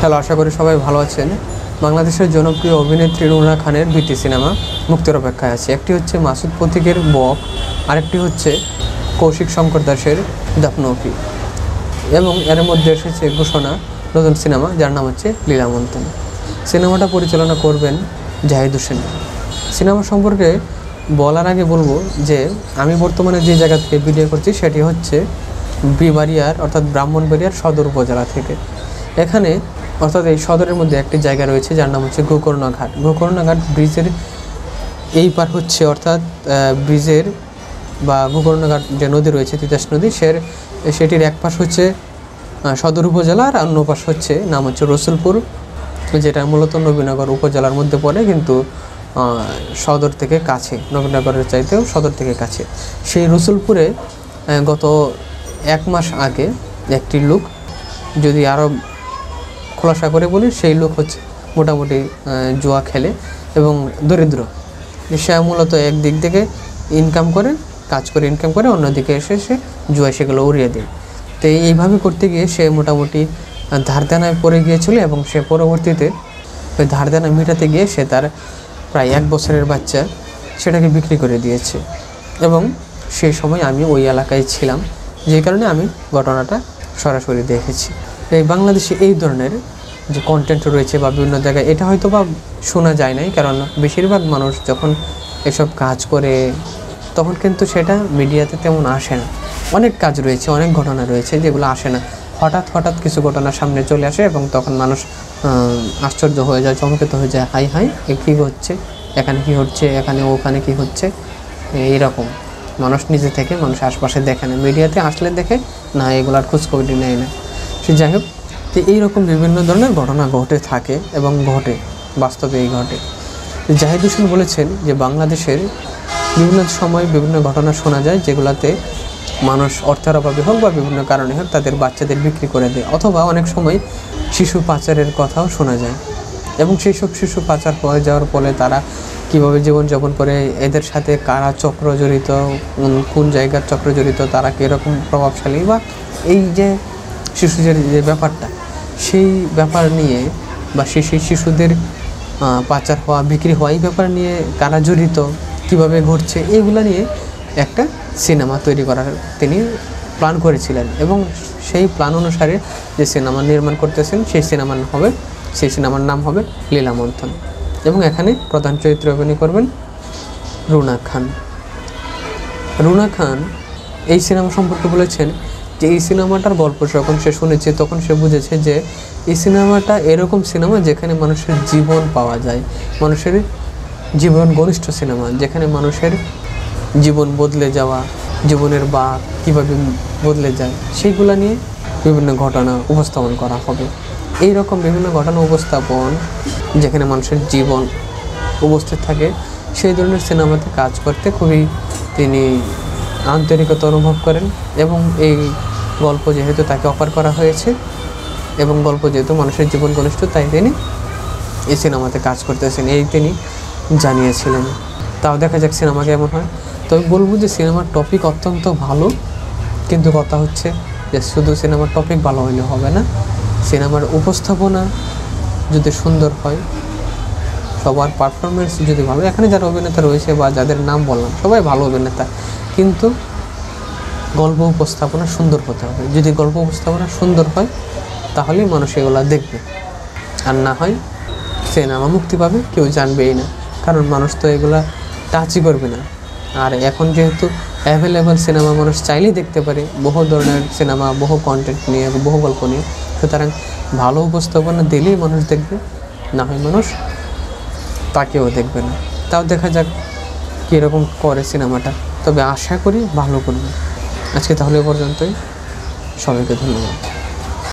Hello, আশা করি সবাই ভালো আছেন। বাংলাদেশের জনপ্রিয় অভিনেত্রী রুনা খানের দুইটি সিনেমা মুক্তির অপেক্ষায় আছে। একটি হচ্ছে মাসুদ প্রতীকের বক, আরেকটি হচ্ছে কৌশিক শঙ্কর দাসের দাফনৌকি। এবং এর মধ্যে এসেছে ঘোষণা নতুন সিনেমা, যার নাম হচ্ছে লীলামন্তন। সিনেমাটা পরিচালনা করবেন জাহিদ হোসেন। সিনেমা সম্পর্কে বলার আগে বলবো যে আমি বর্তমানে যে জায়গা থেকে ভিডিও করছি সেটি হচ্ছে বিবাড়িয়ার অর্থাৎ ব্রাহ্মণবাড়িয়ার সদর উপজেলা থেকে। এখানে অর্থাৎ এই সদরের মধ্যে একটি জায়গা রয়েছে যার নাম হচ্ছে গোকর্ণঘাট। গোকর্ণঘাট ব্রিজের এই পার হচ্ছে অর্থাৎ ব্রিজের বা গোকর্ণঘাট যে নদী রয়েছে তিতাস নদী, সেটির এক পাশ হচ্ছে সদর উপজেলা আর অন্য পাশ হচ্ছে নাম হচ্ছে রসুলপুর, যেটা মূলত নবীনগর উপজেলার মধ্যে পড়ে, কিন্তু সদর থেকে কাছে, নবীনগরের চাইতেও সদর থেকে কাছে। সেই রসুলপুরে গত 1 মাস আগে একটি লোক, যদি আরও খোলাসা করে বলি, সেই লোক হচ্ছে মোটামুটি জুয়া খেলে এবং দরিদ্র। সে মূলত একদিক থেকে কাজ করে ইনকাম করে অন্যদিকে এসে সে জুয়া সেগুলো উড়িয়ে দেয়। তো এইভাবে করতে গিয়ে সে মোটামুটি ধারদেনায় পড়ে গিয়েছিল এবং সে পরবর্তীতে ওই ধারদেনা মেটাতে গিয়ে সে তার প্রায় 1 বছরের বাচ্চা সেটাকে বিক্রি করে দিয়েছে। এবং সেই সময় আমি ওই এলাকায় ছিলাম, যে কারণে আমি ঘটনাটা সরাসরি দেখেছি। এই বাংলাদেশে এই ধরনের যে কন্টেন্ট রয়েছে বা বিভিন্ন জায়গায়, এটা হয়তো বা শোনা যায় নাই, কারণ বেশিরভাগ মানুষ যখন এসব কাজ করে তখন কিন্তু সেটা মিডিয়াতে তেমন আসে না। অনেক কাজ রয়েছে, অনেক ঘটনা রয়েছে যেগুলো আসে না। হঠাৎ কিছু ঘটনা সামনে চলে আসে এবং তখন মানুষ আশ্চর্য হয়ে যায়, চমকিত হয়ে যায়, হাই কী হচ্ছে, এখানে কী হচ্ছে, ওখানে কী হচ্ছে। এইরকম মানুষ নিজে থেকে মানুষ আশপাশে দেখে না, মিডিয়াতে আসলে দেখে না, এগুলার খোঁজখবরটি নেয় না। সে যাই হোক, তো এইরকম বিভিন্ন ধরনের ঘটনা ঘটে থাকে এবং বাস্তবেই ঘটে। জাহিদ হোসেন বলেছেন যে বাংলাদেশের বিভিন্ন সময় বিভিন্ন ঘটনা শোনা যায় যেগুলোতে মানুষ অর্থের অভাবে হোক বা বিভিন্ন কারণে হোক তাদের বাচ্চাদের বিক্রি করে দেয়, অথবা অনেক সময় শিশু পাচারের কথাও শোনা যায়। এবং সেই সব শিশু পাচার হয়ে যাওয়ার ফলে তারা কীভাবে জীবনযাপন করে, এদের সাথে কারা চক্র জড়িত, কোন জায়গার চক্র জড়িত, তারা কীরকম প্রভাবশালী, বা এই যে শিশুদের যে ব্যাপারটা, সেই ব্যাপার নিয়ে বা সেই শিশুদের পাচার হওয়া, বিক্রি হওয়া, এই ব্যাপার নিয়ে কারা জড়িত, কীভাবে ঘটছে, এইগুলো নিয়ে একটা সিনেমা তৈরি করার তিনি প্ল্যান করেছিলেন। এবং সেই প্ল্যান অনুসারে যে সিনেমা নির্মাণ করতেছেন সেই সিনেমার নাম হবে লীলামন্তন। এবং এখানে প্রধান চরিত্রে অভিনয় করবেন রুনা খান। এই সিনেমা সম্পর্কে বলেছেন যে এই সিনেমাটার গল্প যখন সে শুনেছে তখন সে বুঝেছে যে এই সিনেমাটা এরকম সিনেমা যেখানে মানুষের জীবন পাওয়া যায়, মানুষের জীবন ঘনিষ্ঠ সিনেমা, যেখানে মানুষের জীবন বদলে যাওয়া, জীবনের বাঁক কীভাবে বদলে যায় সেইগুলো নিয়ে বিভিন্ন ঘটনা উপস্থাপন করা হবে। এই রকম বিভিন্ন ঘটনা উপস্থাপন যেখানে মানুষের জীবন উপস্থিত থাকে, সেই ধরনের সিনেমাতে কাজ করতে খুবই তিনি আন্তরিকতা অনুভব করেন। এবং এই গল্প যেহেতু তাকে অফার করা হয়েছে এবং গল্প যেহেতু মানুষের জীবন ঘনিষ্ঠ, তাই তিনি এই সিনেমাতে কাজ করতেছেন, এই তিনি জানিয়েছিলেন। তাও দেখা যাক সিনেমা কেমন হয়। তবে বলবো যে সিনেমার টপিক অত্যন্ত ভালো, কিন্তু কথা হচ্ছে যে শুধু সিনেমার টপিক ভালো হইলে হবে না, সিনেমার উপস্থাপনা যদি সুন্দর হয়, সবার পারফরমেন্স যদি ভালো, এখানে যারা অভিনেতা রয়েছে বা যাদের নাম বললাম সবাই ভালো অভিনেতা, কিন্তু গল্প উপস্থাপনা সুন্দর হতে হবে। যদি গল্প উপস্থাপনা সুন্দর হয় তাহলেই মানুষ এগুলো দেখবে, আর না হয় সিনেমা মুক্তি পাবে কেউ জানবেই না, কারণ মানুষ তো এগুলা টাচই করবে না। আর এখন যেহেতু অ্যাভেলেবল সিনেমা মানুষ চাইলেই দেখতে পারে, বহু ধরনের সিনেমা, বহু কন্টেন্ট নিয়ে, বহু গল্প নিয়ে, সুতরাং ভালো উপস্থাপনা দিলেই মানুষ দেখবে, না হয় মানুষ তাকেও দেখবে না। তাও দেখা যাক কীরকম করে সিনেমাটা, তবে আশা করি ভালো করবে। আজকে তাহলে পর্যন্তই, সবাইকে ধন্যবাদ।